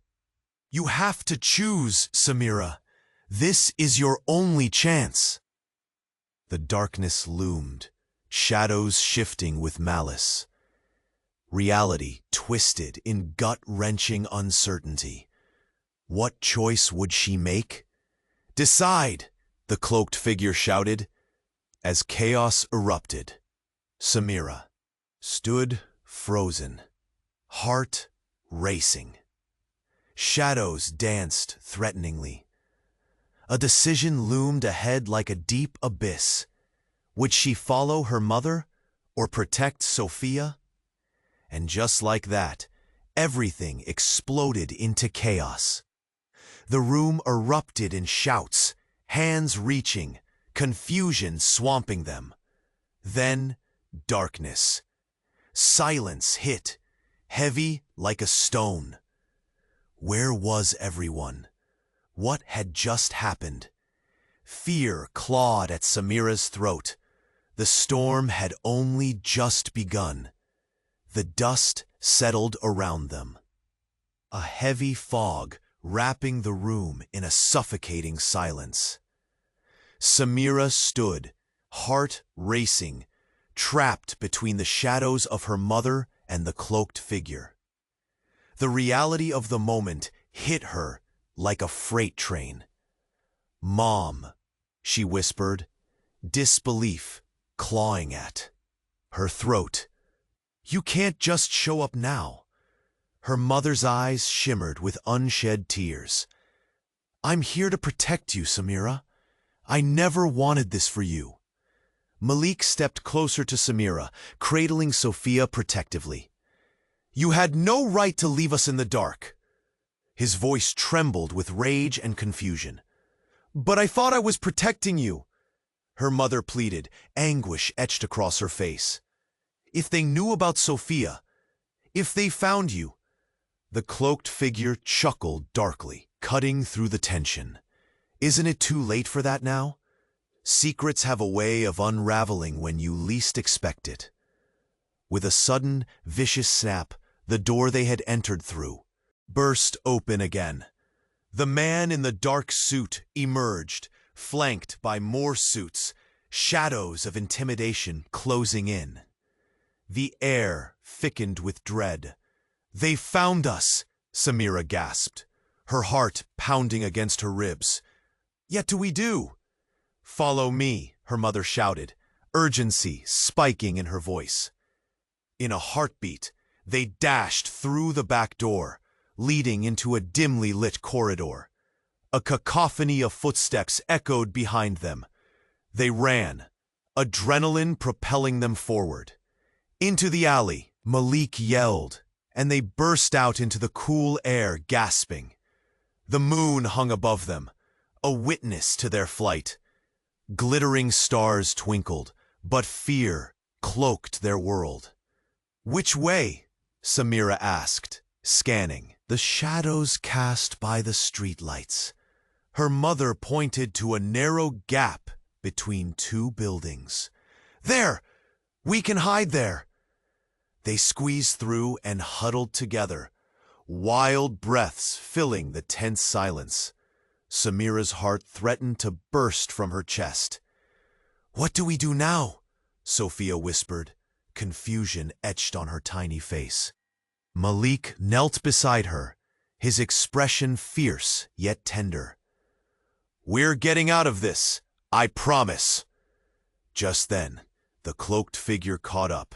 [SPEAKER 1] "You have to choose, Samira. This is your only chance." The darkness loomed, shadows shifting with malice. Reality twisted in gut-wrenching uncertainty. What choice would she make? "Decide!" the cloaked figure shouted. As chaos erupted, Samira stood frozen, heart racing. Shadows danced threateningly. A decision loomed ahead like a deep abyss. Would she follow her mother or protect Sophia? And just like that, everything exploded into chaos. The room erupted in shouts, hands reaching, confusion swamping them. Then, darkness. Silence hit, heavy like a stone. Where was everyone? What had just happened? Fear clawed at Samira's throat. The storm had only just begun. The dust settled around them. A heavy fog wrapping the room in a suffocating silence. Samira stood, heart racing, trapped between the shadows of her mother and the cloaked figure. The reality of the moment hit her like a freight train. "Mom," she whispered, disbelief clawing at her throat. "You can't just show up now." Her mother's eyes shimmered with unshed tears. "I'm here to protect you, Samira. I never wanted this for you." Malik stepped closer to Samira, cradling Sophia protectively. "You had no right to leave us in the dark." His voice trembled with rage and confusion. "But I thought I was protecting you," her mother pleaded, anguish etched across her face. "If they knew about Sophia, if they found you—" The cloaked figure chuckled darkly, cutting through the tension. Isn't it too late for that now? Secrets have a way of unraveling when you least expect it. With a sudden, vicious snap, the door they had entered through burst open again. The man in the dark suit emerged, flanked by more suits, shadows of intimidation closing in. The air thickened with dread. "They found us!" Samira gasped, her heart pounding against her ribs. "Yet do we do?" "Follow me," her mother shouted, urgency spiking in her voice. In a heartbeat, they dashed through the back door, leading into a dimly lit corridor. A cacophony of footsteps echoed behind them. They ran, adrenaline propelling them forward. Into the alley, Malik yelled, and they burst out into the cool air, gasping. The moon hung above them, a witness to their flight. Glittering stars twinkled, but fear cloaked their world. "Which way?" Samira asked, scanning the shadows cast by the streetlights. Her mother pointed to a narrow gap between two buildings. "There! We can hide there!" They squeezed through and huddled together, wild breaths filling the tense silence. Samira's heart threatened to burst from her chest. "What do we do now?" Sophia whispered, confusion etched on her tiny face. Malik knelt beside her, his expression fierce yet tender. "We're getting out of this, I promise." Just then, the cloaked figure caught up,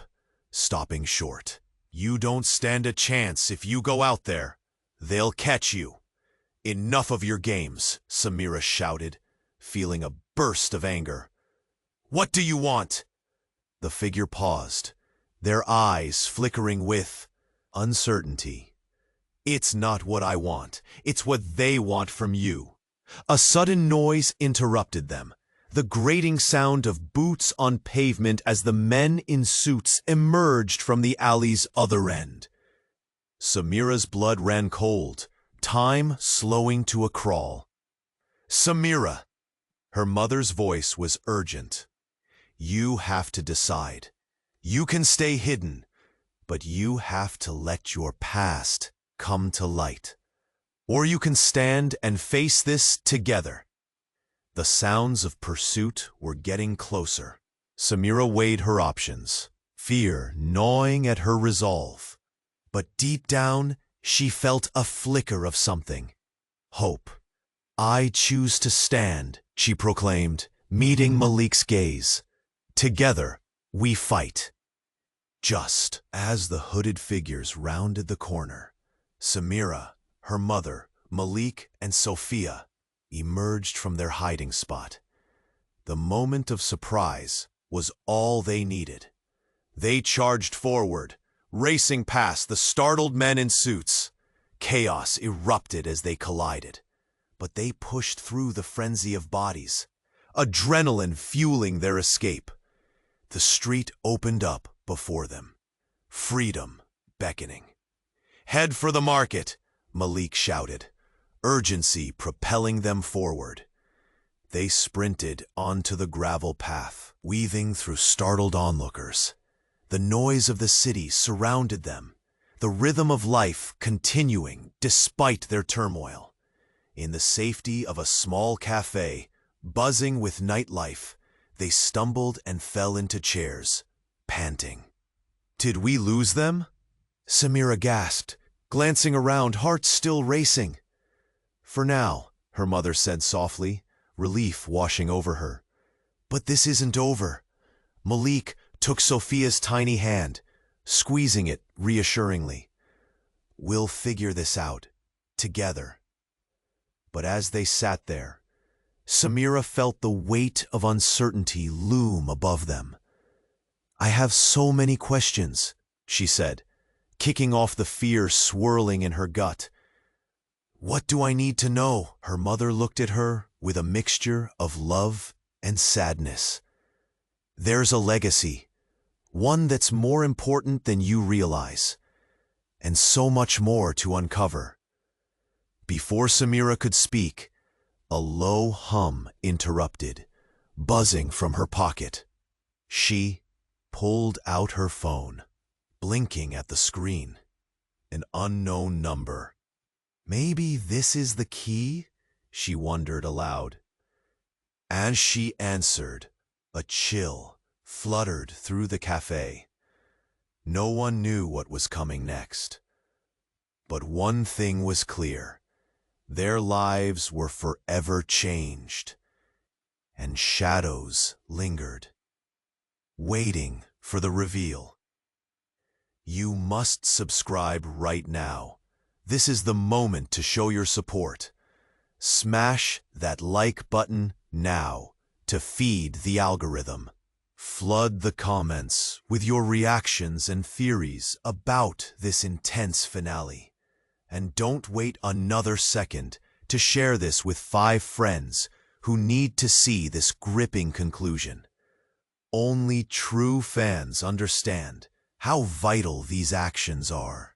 [SPEAKER 1] stopping short. "You don't stand a chance if you go out there. They'll catch you." "Enough of your games," Samira shouted, feeling a burst of anger. "What do you want?" The figure paused, their eyes flickering with uncertainty. "It's not what I want, it's what they want from you." A sudden noise interrupted them, the grating sound of boots on pavement as the men in suits emerged from the alley's other end. Samira's blood ran cold, time slowing to a crawl. "Samira!" Her mother's voice was urgent. "You have to decide. You can stay hidden, but you have to let your past come to light. Or you can stand and face this together." The sounds of pursuit were getting closer. Samira weighed her options, fear gnawing at her resolve. But deep down, she felt a flicker of something. Hope. "I choose to stand," she proclaimed, meeting Malik's gaze. "Together, we fight." Just as the hooded figures rounded the corner, Samira, her mother, Malik, and Sophia emerged from their hiding spot. The moment of surprise was all they needed. They charged forward, racing past the startled men in suits. Chaos erupted as they collided, but they pushed through the frenzy of bodies, adrenaline fueling their escape. The street opened up before them, freedom beckoning. "Head for the market," Malik shouted, urgency propelling them forward. They sprinted onto the gravel path, weaving through startled onlookers. The noise of the city surrounded them, the rhythm of life continuing despite their turmoil. In the safety of a small cafe, buzzing with nightlife, they stumbled and fell into chairs, panting. "Did we lose them?" Samira gasped, glancing around, heart still racing. "For now," her mother said softly, relief washing over her. "But this isn't over." Malik took Sophia's tiny hand, squeezing it reassuringly. "We'll figure this out, together." But as they sat there, Samira felt the weight of uncertainty loom above them. "I have so many questions," she said, kicking off the fear swirling in her gut. "What do I need to know?" Her mother looked at her with a mixture of love and sadness. "There's a legacy, one that's more important than you realize, and so much more to uncover." Before Samira could speak, A low hum interrupted, buzzing from her pocket. She pulled out her phone, blinking at the screen. An unknown number. Maybe this is the key? She wondered aloud. As she answered, a chill fluttered through the cafe. No one knew what was coming next. But one thing was clear. Their lives were forever changed. And shadows lingered, waiting for the reveal. You must subscribe right now. This is the moment to show your support. Smash that like button now to feed the algorithm. Flood the comments with your reactions and theories about this intense finale. And don't wait another second to share this with 5 friends who need to see this gripping conclusion. Only true fans understand how vital these actions are.